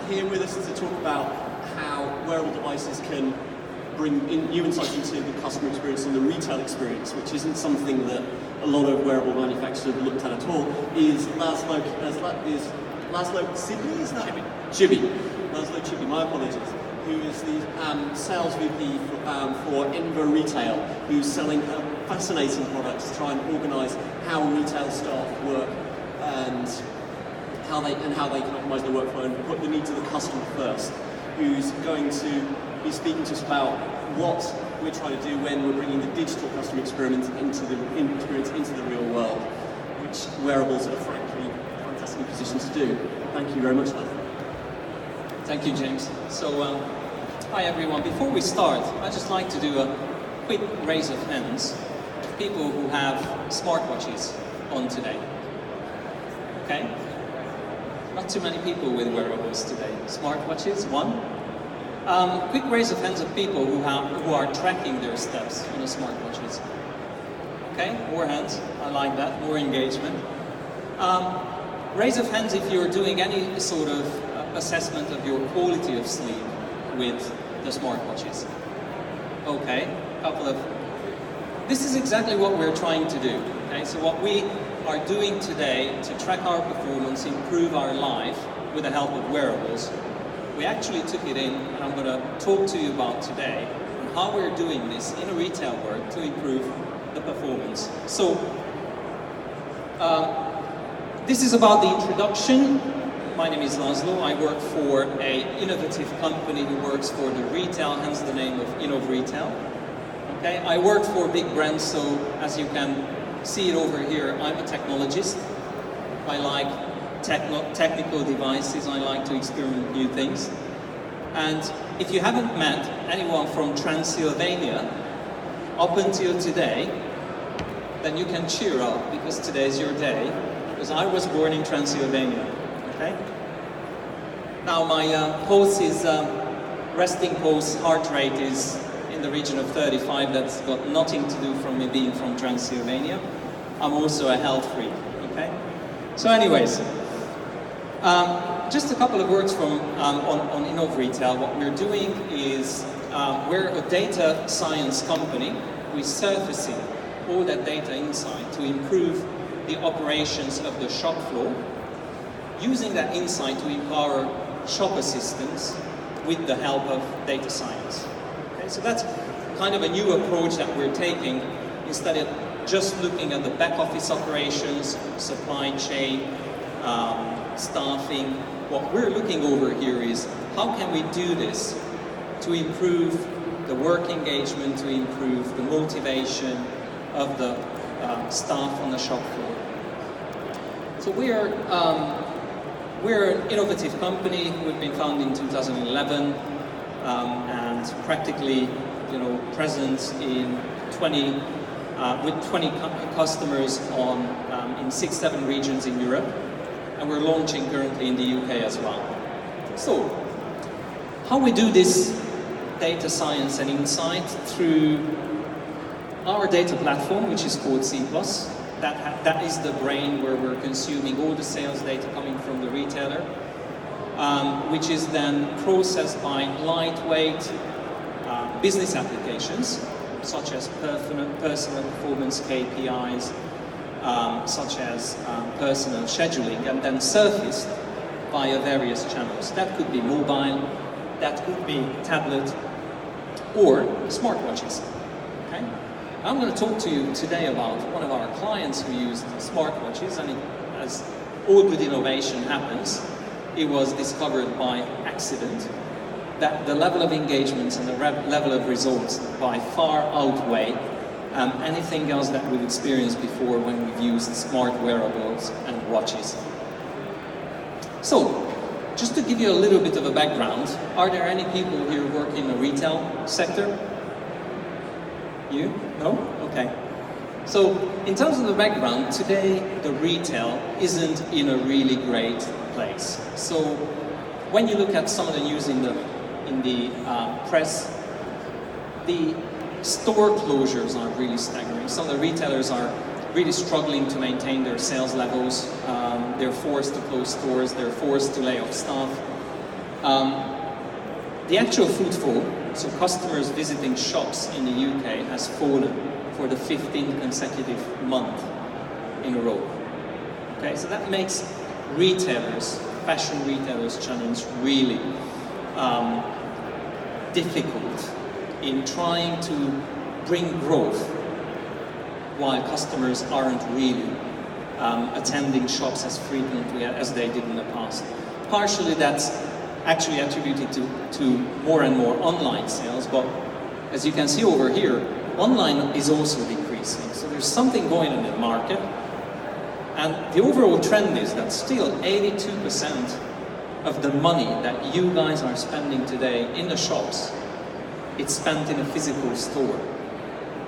here with us to talk about how wearable devices can bring in new insights into the customer experience and the retail experience, which isn't something that a lot of wearable manufacturers have looked at all, is Laszlo Csibi, is that? Csibi. Laszlo Csibi, my apologies. Who is the sales VP for Inovretail, who's selling fascinating products to try and organise how retail staff work and how they can optimise their workflow and put the needs of the customer first. Who's going to be speaking to us about what we're trying to do when we're bringing the digital customer experience into the real world, which wearables are frankly fantastic position to do. Thank you very much, Laszlo. Thank you, James. So, hi everyone. Before we start, I'd just like to do a quick raise of hands of people who have smartwatches on today. Okay? Not too many people with wearables today. Smartwatches, one. Quick raise of hands of people who are tracking their steps on the smartwatches. Okay, more hands. I like that. More engagement. Raise of hands if you're doing any sort of assessment of your quality of sleep with the smartwatches. Okay, this is exactly what we're trying to do. Okay, so what we are doing today to track our performance, improve our life with the help of wearables, we actually took it in, and I'm going to talk to you about today on how we're doing this in a retail world to improve the performance. So, this is about the introduction. My name is Laszlo. I work for an innovative company who works for the retail, hence the name of Inovretail. Okay, I work for big brands, so as you can see it over here, I'm a technologist. I like technical devices, I like to experiment with new things. And if you haven't met anyone from Transylvania up until today, then you can cheer up because today is your day, because I was born in Transylvania. Okay? Now my pulse is, resting pulse, heart rate is in the region of 35. That's got nothing to do from me being from Transylvania. I'm also a health freak, okay? So anyways, just a couple of words from on Inovretail. What we're doing is, we're a data science company. We're surfacing all that data insight to improve the operations of the shop floor, using that insight to empower shop assistants with the help of data science. Okay, so that's kind of a new approach that we're taking. Instead of just looking at the back office operations, supply chain, staffing, what we're looking over here is how can we do this to improve the work engagement, to improve the motivation of the staff on the shop floor. So we're an innovative company. We've been founded in 2011 and practically, present in with 20 customers in 6-7 regions in Europe, and we're launching currently in the UK as well. So, how we do this data science and insight through our data platform, which is called C++. That is the brain where we're consuming all the sales data coming from the retailer, which is then processed by lightweight business applications, such as personal performance KPIs, such as personal scheduling, and then surfaced via various channels. That could be mobile, that could be tablet, or smartwatches. Okay? I'm going to talk to you today about one of our clients who used smartwatches, and as all good innovation happens, it was discovered by accident that the level of engagement and the level of results by far outweigh anything else that we've experienced before when we've used smart wearables and watches. So, just to give you a little bit of a background, are there any people here working in the retail sector? You? No? Okay. So, in terms of the background, today the retail isn't in a really great place. So, when you look at some of the news in the press, the store closures are really staggering. Some of the retailers are really struggling to maintain their sales levels. They're forced to close stores, they're forced to lay off staff. The actual footfall, so customers visiting shops in the UK, has fallen for the 15th consecutive month in a row. Okay, so that makes retailers, fashion retailers' challenge really difficult in trying to bring growth while customers aren't really attending shops as frequently as they did in the past. Partially that's actually attributed to more and more online sales, but as you can see over here, online is also decreasing. So there's something going on in the market, and the overall trend is that still 82% of the money that you guys are spending today in the shops, it's spent in a physical store.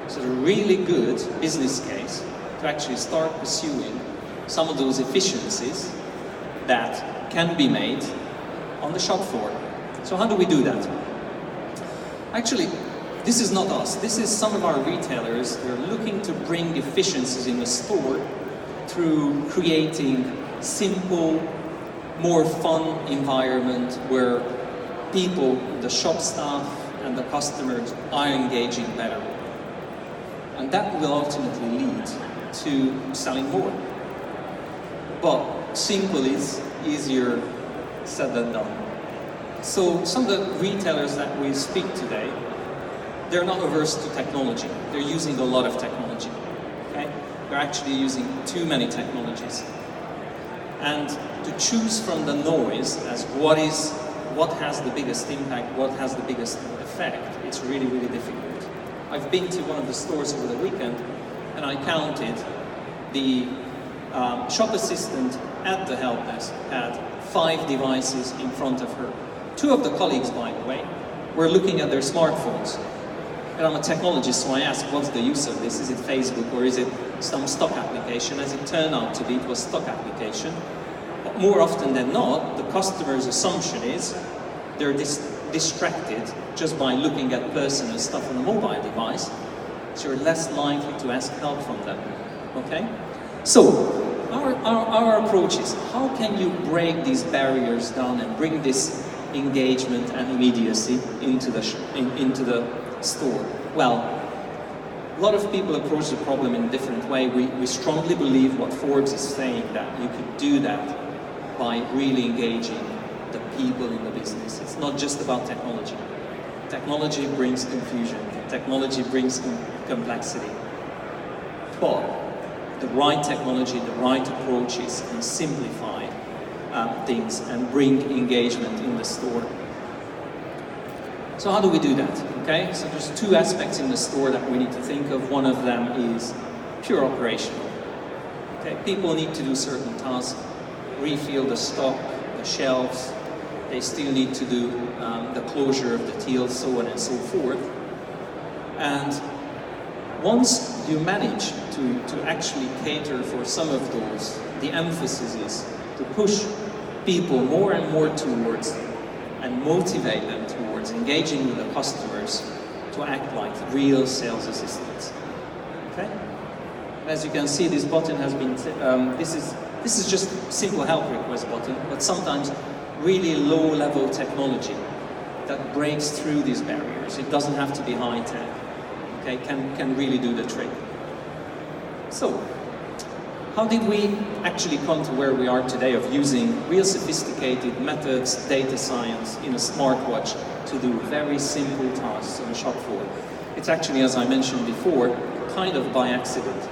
So a really good business case to actually start pursuing some of those efficiencies that can be made on the shop floor. So how do we do that? Actually, this is not us. This is some of our retailers. They're looking to bring efficiencies in the store through creating simple, more fun environment where people, the shop staff and the customers are engaging better. And that will ultimately lead to selling more. But simple is easier said than done. So some of the retailers that we speak today, they're not averse to technology. They're using a lot of technology. Okay? They're actually using too many technologies. And to choose from the noise as what has the biggest impact, what has the biggest effect, it's really, really difficult. I've been to one of the stores over the weekend and I counted the shop assistant at the help desk had 5 devices in front of her. 2 of the colleagues, by the way, were looking at their smartphones. And I'm a technologist, so I asked, what's the use of this? Is it Facebook or is it some stock application? As it turned out to be, it was stock application. But more often than not, the customer's assumption is they're distracted just by looking at personal stuff on a mobile device, so you're less likely to ask help from them. Okay? So, our approach is, how can you break these barriers down and bring this engagement and immediacy into the store? Well, a lot of people approach the problem in a different way. We strongly believe what Forbes is saying, that you could do that by really engaging the people in the business. It's not just about technology. Technology brings confusion. Technology brings complexity. But the right technology, the right approaches can simplify things and bring engagement in the store. So how do we do that? Okay, so there's 2 aspects in the store that we need to think of. One of them is pure operational. Okay, people need to do certain tasks, refill the stock, the shelves. They still need to do the closure of the tills, so on and so forth. And once you manage to actually cater for some of those, the emphasis is to push people more and more towards and motivate them towards engaging with the customers to act like real sales assistants. Okay? As you can see, this button has been, this is just a simple help request button, but sometimes really low-level technology that breaks through these barriers. It doesn't have to be high-tech. Okay, can really do the trick. So, how did we actually come to where we are today of using real sophisticated methods, data science in a smartwatch to do very simple tasks on the shop floor? It's actually, as I mentioned before, kind of by accident.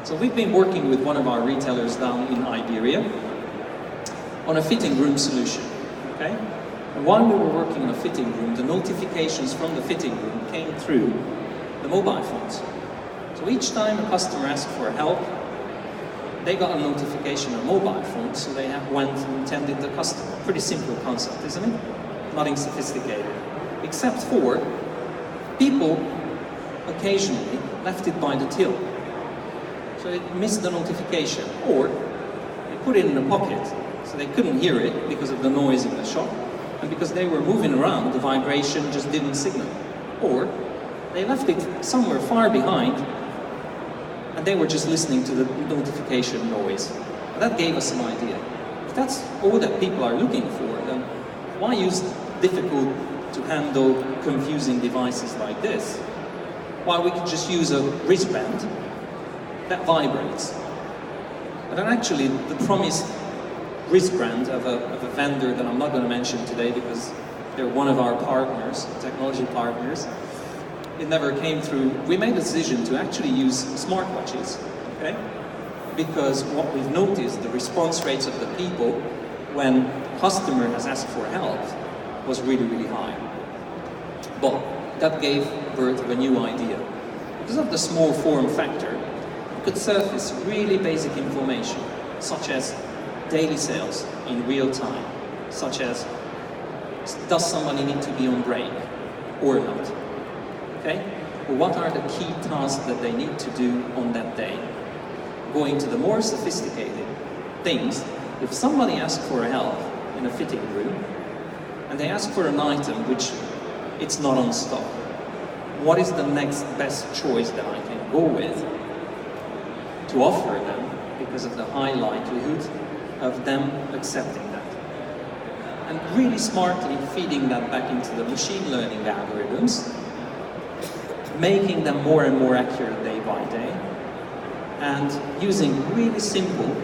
So we've been working with one of our retailers down in Iberia on a fitting room solution. Okay? And while we were working on a fitting room, the notifications from the fitting room came through the mobile phones. So each time a customer asked for help, they got a notification on a mobile phone, so they went and attended the customer. Pretty simple concept, isn't it? Nothing sophisticated. Except for people occasionally left it by the till. So they missed the notification, or they put it in a pocket, so they couldn't hear it because of the noise in the shop, and because they were moving around, the vibration just didn't signal. Or they left it somewhere far behind, and they were just listening to the notification noise. And that gave us an idea. If that's all that people are looking for, then why use difficult to handle, confusing devices like this? Why we could just use a wristband that vibrates. And then actually the promised wristband of a vendor that I'm not going to mention today because they're one of our partners, technology partners, it never came through. We made a decision to actually use smartwatches, okay? Because what we've noticed, the response rates of the people when customer has asked for help was really, really high. But that gave birth to a new idea. Because of the small form factor, you could surface really basic information, such as daily sales in real time, such as does somebody need to be on break or not, okay? Or what are the key tasks that they need to do on that day? Going to the more sophisticated things, if somebody asks for help in a fitting room, and they ask for an item which it's not on stock, what is the next best choice that I can go with to offer them because of the high likelihood of them accepting that? And really smartly feeding that back into the machine learning algorithms, making them more and more accurate day by day, and using really simple,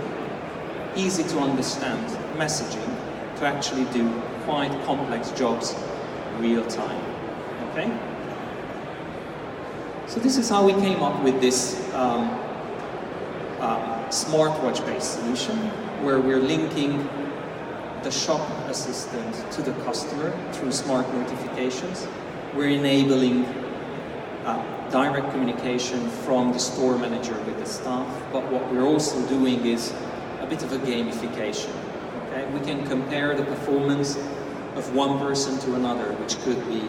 easy to understand messaging to actually do quite complex jobs real time, okay? So this is how we came up with this smartwatch-based solution, where we're linking the shop assistant to the customer through smart notifications. We're enabling direct communication from the store manager with the staff, but what we're also doing is a bit of a gamification. Okay? We can compare the performance of one person to another, which could be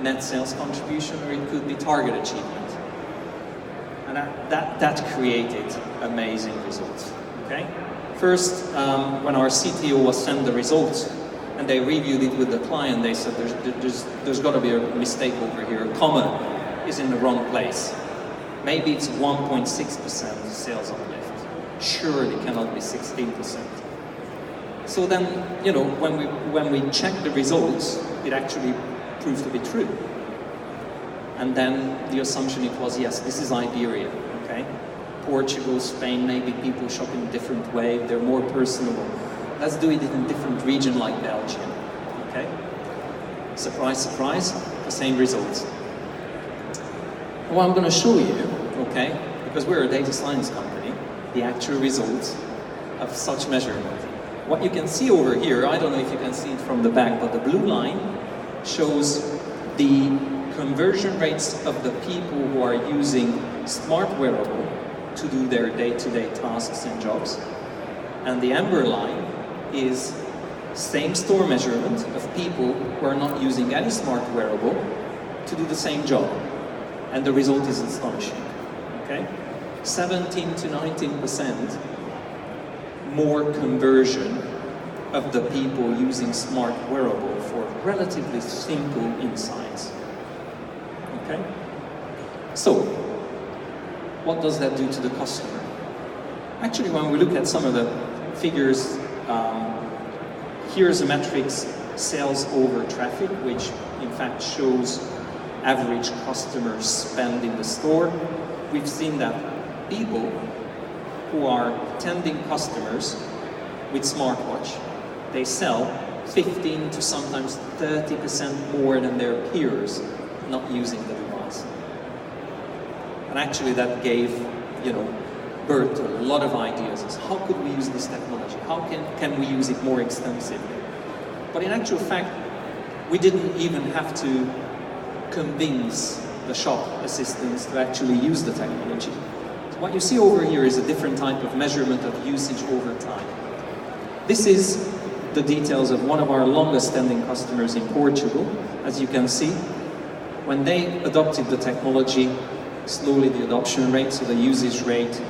net sales contribution or it could be target achievement. And that created amazing results. Okay? First, when our CTO was sent the results and they reviewed it with the client, they said there's got to be a mistake over here. A comma is in the wrong place. Maybe it's 1.6% sales uplift. Surely cannot be 16%. So then, you know, when we checked the results, it actually proved to be true. And then the assumption it was, yes, this is Iberia, okay? Portugal, Spain, maybe people shop in a different way, they're more personable. Let's do it in a different region like Belgium, okay? Surprise, surprise, the same results. Well, I'm going to show you, okay, because we're a data science company, the actual results of such measurement. What you can see over here, I don't know if you can see it from the back, but the blue line shows the conversion rates of the people who are using smart wearable to do their day-to-day tasks and jobs. And the amber line is same store measurement of people who are not using any smart wearable to do the same job. And the result is astonishing, okay? 17 to 19% more conversion of the people using smart wearable for relatively simple insights, okay? So, what does that do to the customer? Actually, when we look at some of the figures, here's a metrics sales over traffic, which in fact shows average customer spend in the store. We've seen that people who are tending customers with smartwatch, they sell 15 to sometimes 30% more than their peers not using the device. And actually that gave, you know, birth to a lot of ideas as how could we use this technology? How can we use it more extensively? But in actual fact, we didn't even have to convince the shop assistants to actually use the technology. So what you see over here is a different type of measurement of usage over time. This is the details of one of our longest standing customers in Portugal. As you can see, when they adopted the technology, slowly the adoption rate, so the usage rate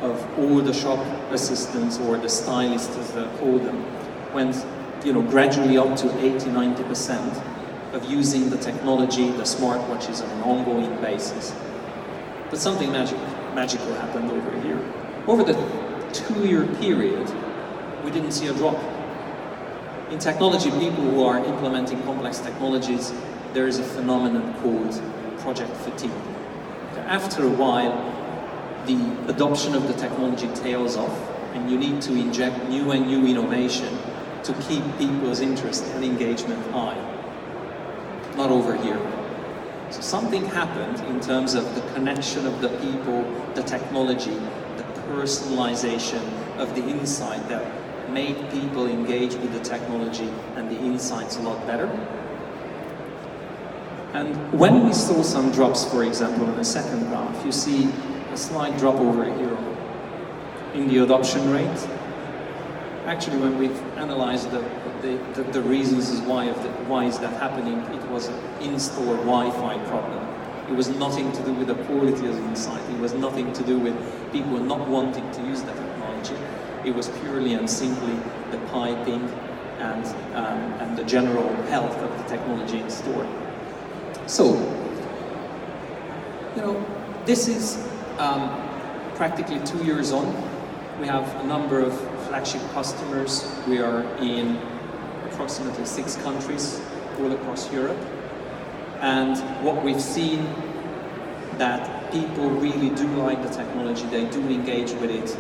of all the shop assistants or the stylists as they call them, went, you know, gradually up to 80-90% of using the technology, the smartwatches on an ongoing basis. But something magical happened over here. Over the 2-year period, we didn't see a drop. In technology, people who are implementing complex technologies, there is a phenomenon called project fatigue. After a while, the adoption of the technology tails off, and you need to inject new and new innovation to keep people's interest and engagement high. Not over here. So something happened in terms of the connection of the people, the technology, the personalization of the insight that made people engage with the technology and the insights a lot better. And when we saw some drops, for example, in the second graph, you see a slight drop over here in the adoption rate. Actually, when we've analyzed the reasons as why is that happening, it was an in-store Wi-Fi problem. It was nothing to do with the quality of the insight. It was nothing to do with people not wanting to use the technology. It was purely and simply the piping and the general health of the technology in store. So, this is practically 2 years on. We have a number of flagship customers. We are in approximately 6 countries all across Europe. And what we've seen, that people really do like the technology, they do engage with it,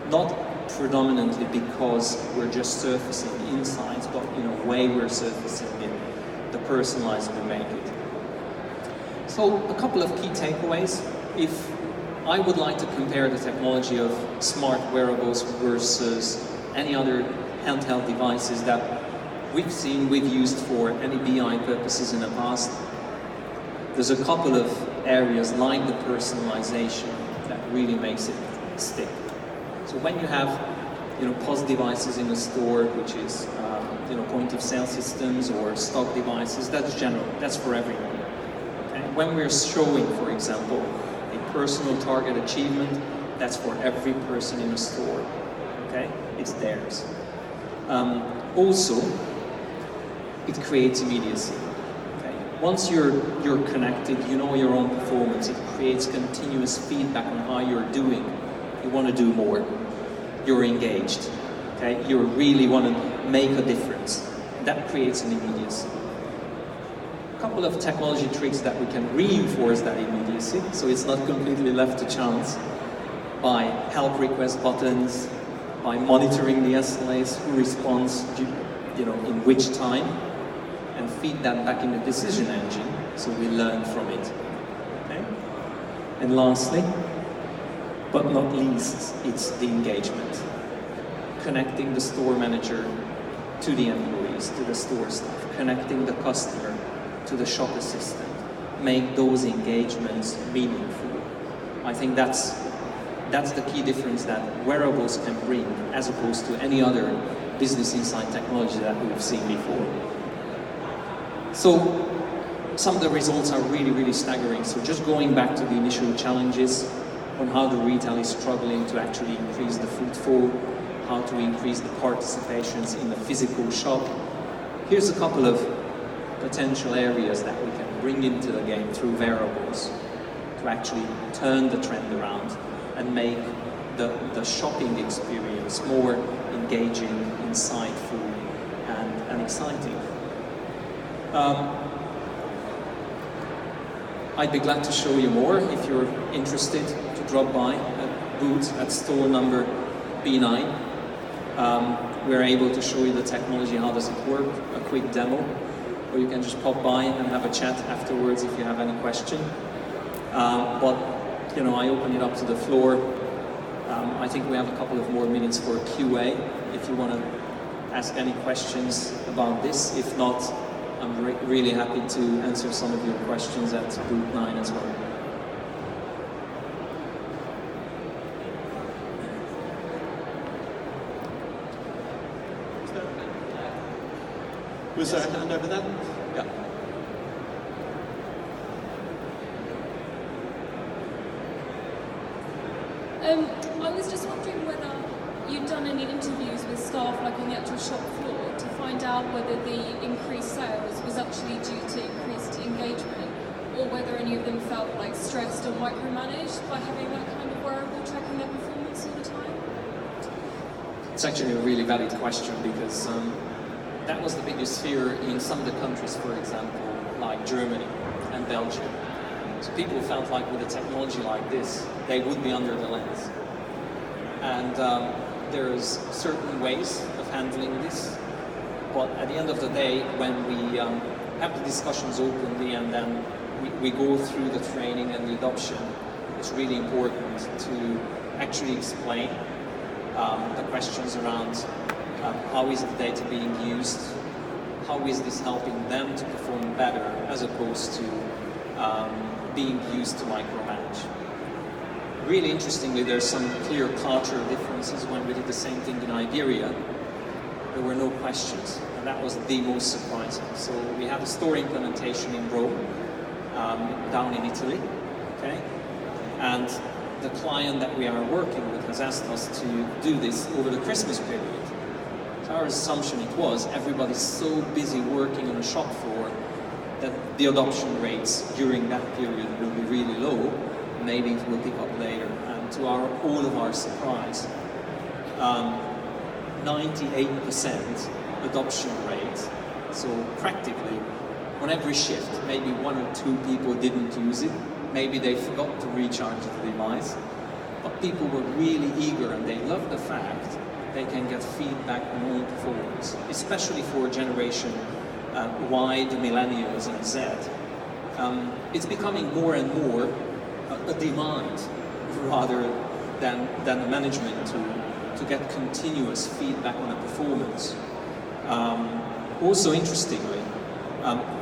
not predominantly because we're just surfacing insights, but in a way we're surfacing it, the personalized we make it. So a couple of key takeaways. If I would like to compare the technology of smart wearables versus any other handheld devices that we've used for any BI purposes in the past, there's a couple of areas like the personalization that really makes it stick. So when you have, POS devices in a store, which is, point of sale systems or stock devices, that's general, that's for everyone. Okay? When we're showing, for example, a personal target achievement, that's for every person in a store. Okay, it's theirs. Also, it creates immediacy. Okay? Once you're connected, you know your own performance. It creates continuous feedback on how you're doing. You want to do more. You're engaged. Okay, you really want to make a difference. That creates an immediacy. A couple of technology tricks that we can reinforce that immediacy, so it's not completely left to chance, by help request buttons, by monitoring the SLAs, who responds, in which time, and feed that back in the decision engine, so we learn from it. Okay? And lastly, but not least, it's the engagement. Connecting the store manager to the employees, to the store staff, connecting the customer to the shop assistant, make those engagements meaningful. I think that's the key difference that wearables can bring, as opposed to any other business insight technology that we've seen before. So some of the results are really, really staggering. So just going back to the initial challenges on how the retail is struggling to actually increase the footfall, how to increase the participations in the physical shop. Here's a couple of potential areas that we can bring into the game through wearables to actually turn the trend around and make the shopping experience more engaging, insightful, and exciting. I'd be glad to show you more if you're interested to drop by a booth at store number B9. We're able to show you the technology, how does it work, a quick demo, or you can just pop by and have a chat afterwards if you have any question. But I open it up to the floor. I think we have a couple of more minutes for QA if you want to ask any questions about this. If not, I'm really happy to answer some of your questions at booth 9 as well. Was there a hand over there? Yeah. I was just wondering whether you'd done any interviews with staff, like on the actual shop floor, to find out whether the increased sales was actually due to increased engagement, or whether any of them felt like stressed or micromanaged by having that kind of wearable tracking their performance all the time? It's actually a really valid question because that was the biggest fear in some of the countries, for example, like Germany and Belgium. So people felt like with a technology like this, they would be under the lens. And there's certain ways of handling this, but at the end of the day, when we have the discussions openly and then we go through the training and the adoption, it's really important to actually explain the questions around how is the data being used, how is this helping them to perform better as opposed to being used to micromanage. Really interestingly, there's some clear cultural differences. When we did the same thing in Iberia, there were no questions, and that was the most surprising. So we had a store implementation in Rome, down in Italy, okay? And the client that we are working with has asked us to do this over the Christmas period. So our assumption it was, everybody's so busy working on a shop floor that the adoption rates during that period will be really low. Maybe it will pick up later. And to all of our surprise, 98% adoption rate. So practically, on every shift, maybe 1 or 2 people didn't use it. Maybe they forgot to recharge the device. But people were really eager, and they loved the fact they can get feedback on own performance, especially for generation Y, the millennials, and Z. It's becoming more and more a demand rather than a management tool to get continuous feedback on the performance. Also interestingly,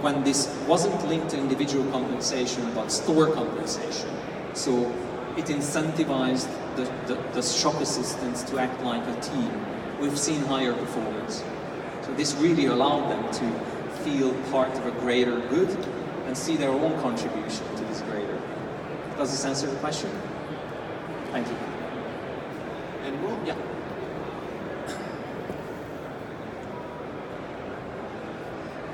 when this wasn't linked to individual compensation but store compensation, so it incentivized the shop assistants to act like a team, we've seen higher performance. So this really allowed them to feel part of a greater good and see their own contribution to this greater. Does this answer the question? Thank you. And well, yeah.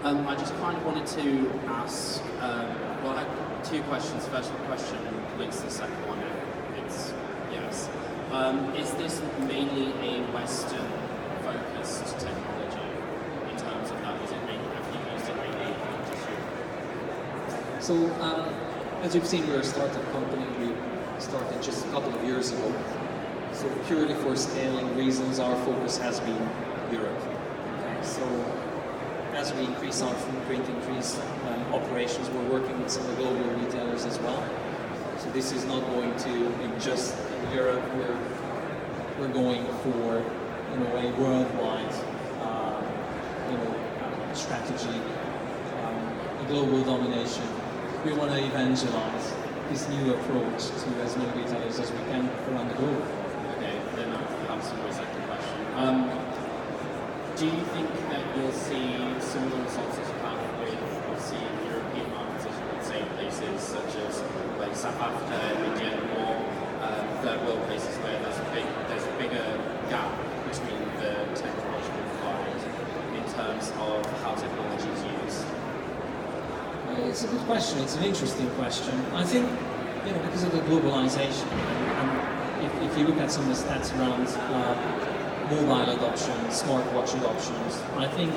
I just kind of wanted to ask, well, I have 2 questions. First question links to the second one. It's yes. Is this mainly a Western-focused technology in terms of that? Is it mainly, have you used it mainly just here? So, as you've seen, we're a startup company. We started just a couple of years ago. So purely for scaling reasons, our focus has been Europe. Okay, so as we increase our footprint, increase operations, we're working with some of the global retailers as well. So this is not going to be just in Europe. We're going for a worldwide strategy, a global domination. We want to evangelize this new approach to as many retailers as we can around the globe. Okay, then I have some more second question. Do you think that you'll see similar results as you have with, obviously, European markets, as you would say, places such as like South Africa, India, and more third world places where there's a bigger gap between the technological divide in terms of how technology is used? It's a good question. It's an interesting question. I think, because of the globalization, and if you look at some of the stats around mobile adoption, smartwatch adoptions, I think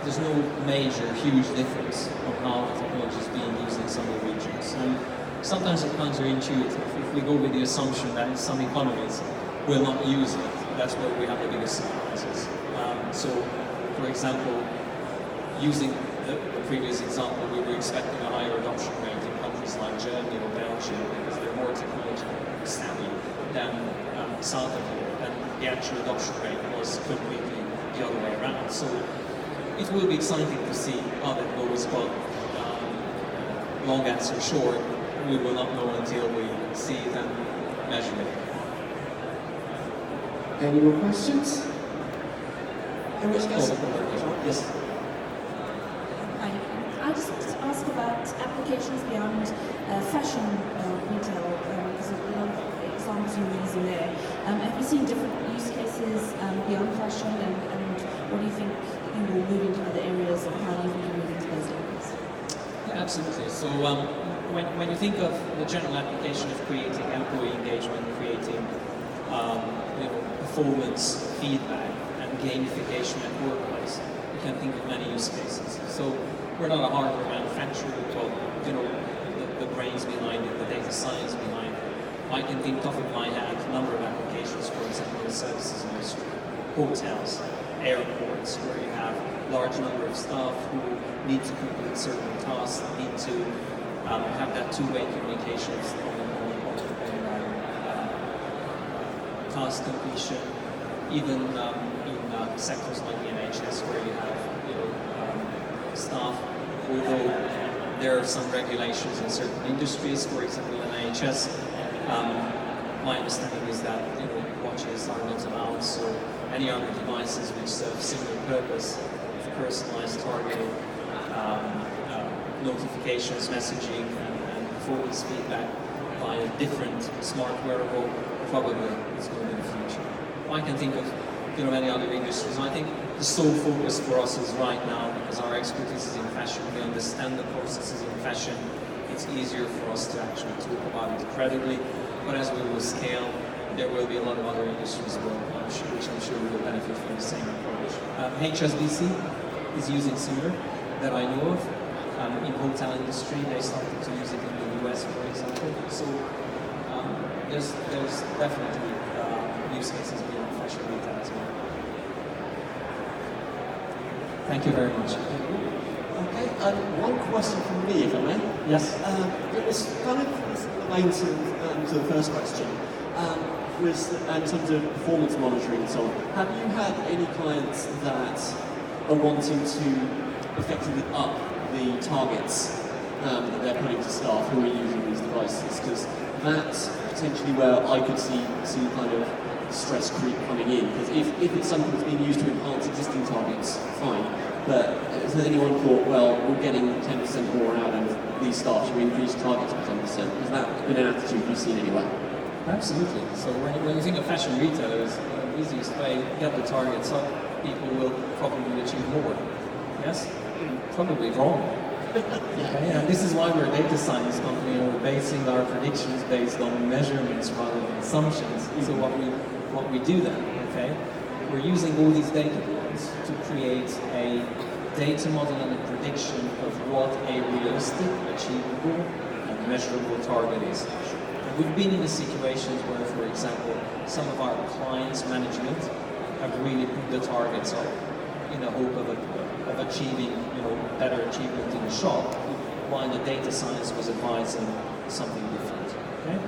there's no major, huge difference of how the technology is being used in some of the regions. And sometimes it's counterintuitive. If we go with the assumption that some economies will not use it, that's where we have the biggest surprises. So, for example, using the previous example, we were expecting a higher adoption rate in countries like Germany or Belgium because they're more technology savvy than south of Europe, and the actual adoption rate was completely the other way around. So it will be exciting to see how that goes, but long answer short, we will not know until we see it and measure it. Any more questions? Yes. Hi. I just wanted to ask about applications beyond fashion retail, because of a lot of examples you're using there. Have you seen different use cases beyond fashion, and what do you think you will move into other areas, or how do you think you move into those areas? Yeah, absolutely. So when you think of the general application of creating employee engagement, creating performance feedback and gamification at workplace, it can think of many use cases. So we're not a hardware manufacturer, but the brains behind it, the data science behind it. I can think off of my head a number of applications, for example, in the services industry, hotels, airports, where you have large number of staff who need to complete certain tasks, need to have that two-way communications on task completion, even in sectors like the NHS, where you have staff, although there are some regulations in certain industries, for example in NHS, my understanding is that watches are not allowed, so any other devices which serve similar purpose, personalized targeting, notifications, messaging, and performance feedback by a different smart wearable, probably is going to be the future. I can think of many other industries. I think the sole focus for us is right now, because our expertise is in fashion, we understand the processes in fashion, it's easier for us to actually talk about it credibly, but as we will scale, there will be a lot of other industries which I'm sure will benefit from the same approach. HSBC is using similar, that I know of. In hotel industry, they started to use it in the US, for example. So there's definitely use cases beyond fashion retail as well. Thank you very much. Okay, one question from me, if I may. Yes. It was kind of related to the first question. Was in terms of performance monitoring and so on. Have you had any clients that are wanting to effectively up the targets that they're putting to staff who are using these devices? Because that's potentially where I could see kind of stress creep coming in. Because if it's something that's being used to enhance existing targets, fine. But has anyone thought, well, we're getting 10% more out of these staff, should we increase targets by 10%? Has that been an attitude you've seen anywhere? Absolutely. So when you think of fashion retailers, the easiest way to get the targets up, people will probably achieve more. Yes? Probably wrong. Okay? And this is why we're a data science company, and we're basing our predictions based on measurements rather than assumptions. So what we do then, okay? We're using all these data points to create a data model and a prediction of what a realistic, achievable, and measurable target is. We've been in the situations where, for example, some of our clients' management have really put the targets up in the hope of achieving, better achievement in the shop, while the data science was advising something different. Okay?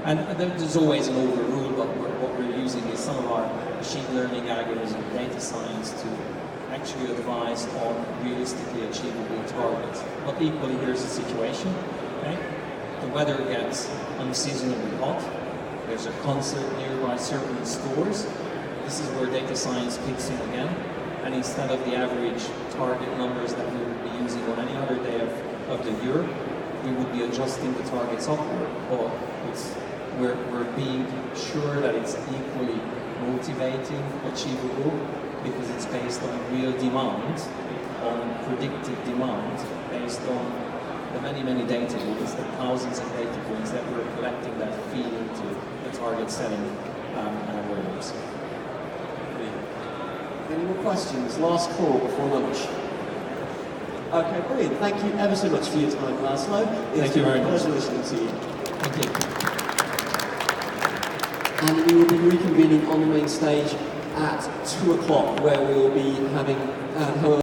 And there's always an overrule, but what we're using is some of our machine learning algorithms and data science to actually advise on realistically achievable targets. But equally, here's the situation. Okay? The weather gets unseasonably hot, there's a concert nearby certain stores, this is where data science kicks in again, and instead of the average target numbers that we would be using on any other day of the year, we would be adjusting the targets upward, but we're being sure that it's equally motivating, achievable, because it's based on real demand, on predicted demand, based on the many data points, the thousands of data points that we're collecting that feed into the target setting algorithms. Any more questions? Last call before lunch. Okay, brilliant. Thank you ever so much for your time, Laszlo. Thank you very much. It's been a pleasure listening to you. Thank you. And we will be reconvening on the main stage at 2 o'clock, where we will be having